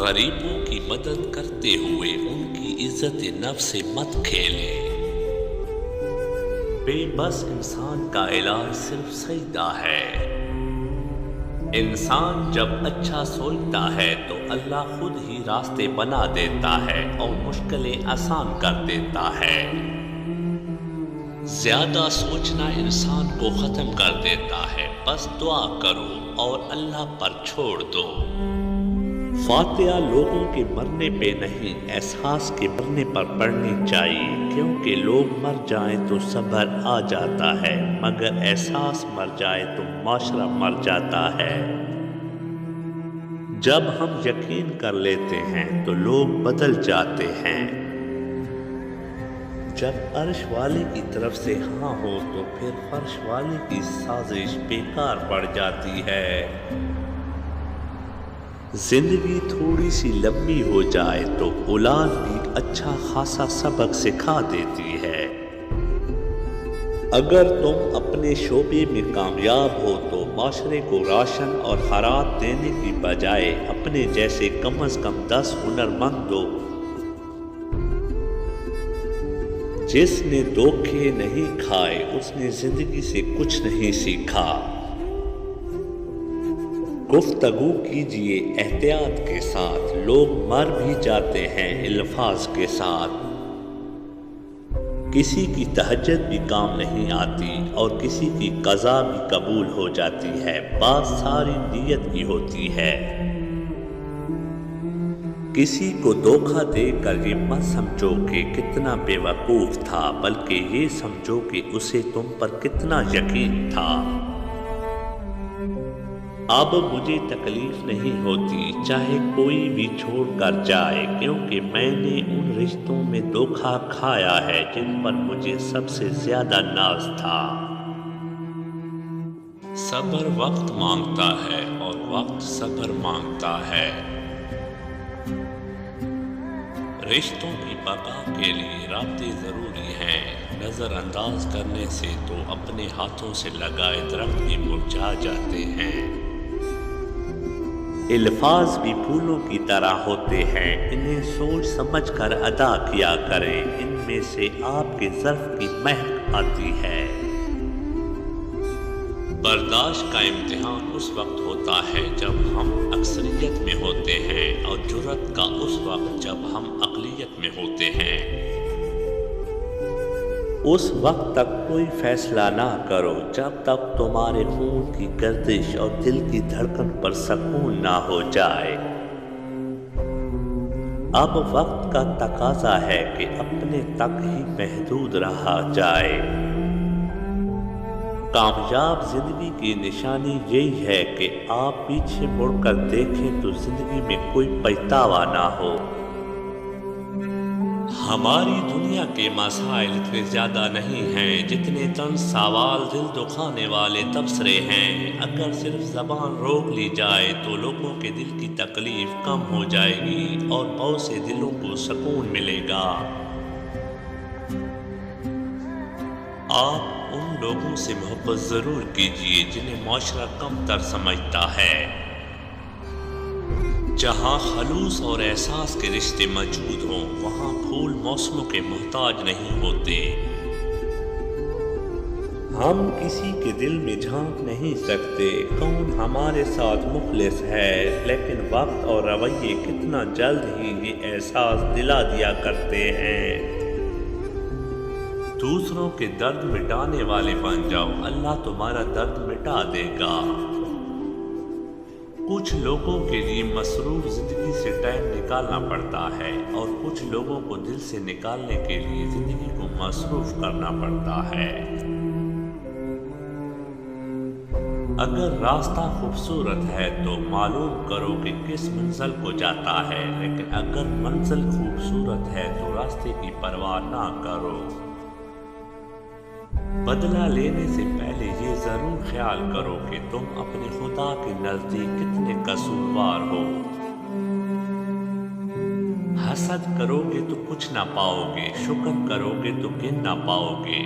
غریبوں کی مدد کرتے ہوئے ان کی عزت نفس سے مت کھیلے۔ بے بس انسان کا علاج صرف سجدہ ہے۔ انسان جب اچھا سوچتا ہے تو اللہ خود ہی راستے بنا دیتا ہے اور مشکلیں آسان کر دیتا ہے۔ زیادہ سوچنا انسان کو ختم کر دیتا ہے، بس دعا کرو اور اللہ پر چھوڑ دو۔ فاتحہ لوگوں کے مرنے پہ نہیں، احساس کے مرنے پر پڑھنی چاہیے، کیونکہ لوگ مر جائیں تو صبر آ جاتا ہے، مگر احساس مر جائے تو معاشرہ مر جاتا ہے۔ جب ہم یقین کر لیتے ہیں تو لوگ بدل جاتے ہیں۔ جب عرش والے کی طرف سے ہاں ہو تو پھر فرش والے کی سازش بیکار پڑ جاتی ہے۔ زندگی تھوڑی سی لمبی ہو جائے تو اولاد بھی اچھا خاصا سبق سکھا دیتی ہے۔ اگر تم اپنے شعبے میں کامیاب ہو تو معاشرے کو راشن اور خیرات دینے کی بجائے اپنے جیسے کم از کم 10 ہنرمند دو۔ جس نے دھوکے نہیں کھائے اس نے زندگی سے کچھ نہیں سیکھا۔ گفتگو کیجیے احتیاط کے ساتھ، لوگ مر بھی جاتے ہیں الفاظ کے ساتھ۔ کسی کی تہجد بھی کام نہیں آتی اور کسی کی قضا بھی قبول ہو جاتی ہے، بات ساری نیت کی ہوتی ہے۔ کسی کو دھوکہ دے کر یہ مت سمجھو کہ کتنا بے وقوف تھا، بلکہ یہ سمجھو کہ اسے تم پر کتنا یقین تھا۔ اب مجھے تکلیف نہیں ہوتی چاہے کوئی بھی چھوڑ کر جائے، کیونکہ میں نے ان رشتوں میں دھوکہ کھایا ہے جن پر مجھے سب سے زیادہ ناز تھا۔ صبر وقت مانگتا ہے اور وقت صبر مانگتا ہے۔ رشتوں کی بقا کے لیے رابطے ضروری ہیں، نظر انداز کرنے سے تو اپنے ہاتھوں سے لگائے درخت بھی مرجھا جاتے ہیں۔ الفاظ بھی پھولوں کی طرح ہوتے ہیں، انہیں سوچ سمجھ کر ادا کیا کریں، ان میں سے آپ کے ظرف کی مہک آتی ہے۔ برداشت کا امتحان اس وقت ہوتا ہے جب ہم اکثریت میں ہوتے ہیں، اور جرأت کا اس وقت جب ہم اقلیت میں ہوتے ہیں۔ اس وقت تک کوئی فیصلہ نہ کرو جب تک تمہارے خون کی گردش اور دل کی دھڑکن پر سکون نہ ہو جائے۔ اب وقت کا تقاضا ہے کہ اپنے تک ہی محدود رہا جائے۔ کامیاب زندگی کی نشانی یہی ہے کہ آپ پیچھے مڑ کر دیکھیں تو زندگی میں کوئی پچھتاوا نہ ہو۔ ہماری دنیا کے مسائل اتنے زیادہ نہیں ہیں جتنے طنز سوال دل دکھانے والے تبصرے ہیں۔ اگر صرف زبان روک لی جائے تو لوگوں کے دل کی تکلیف کم ہو جائے گی اور بہت سے دلوں کو سکون ملے گا۔ آپ ان لوگوں سے محبت ضرور کیجیے جنہیں معاشرہ کم تر سمجھتا ہے۔ جہاں خلوص اور احساس کے رشتے موجود ہوں وہاں پھول موسموں کے محتاج نہیں ہوتے۔ ہم کسی کے دل میں جھانک نہیں سکتے کون ہمارے ساتھ مخلص ہے، لیکن وقت اور رویے کتنا جلد ہی یہ احساس دلا دیا کرتے ہیں۔ دوسروں کے درد مٹانے والے بن جاؤ، اللہ تمہارا درد مٹا دے گا۔ کچھ لوگوں کے لیے مصروف زندگی سے ٹائم نکالنا پڑتا ہے اور کچھ لوگوں کو دل سے نکالنے کے لیے زندگی کو مصروف کرنا پڑتا ہے۔ اگر راستہ خوبصورت ہے تو معلوم کرو کہ کس منزل کو جاتا ہے، لیکن اگر منزل خوبصورت ہے تو راستے کی پرواہ نہ کرو۔ بدلہ لینے سے پہلے یہ ضرور خیال کرو کہ تم اپنے خدا کے نزدیک کتنے قصوروار ہو۔ حسد کرو گے تو کچھ نہ پاؤ گے، شکر کرو گے تو گن نہ پاؤ گے۔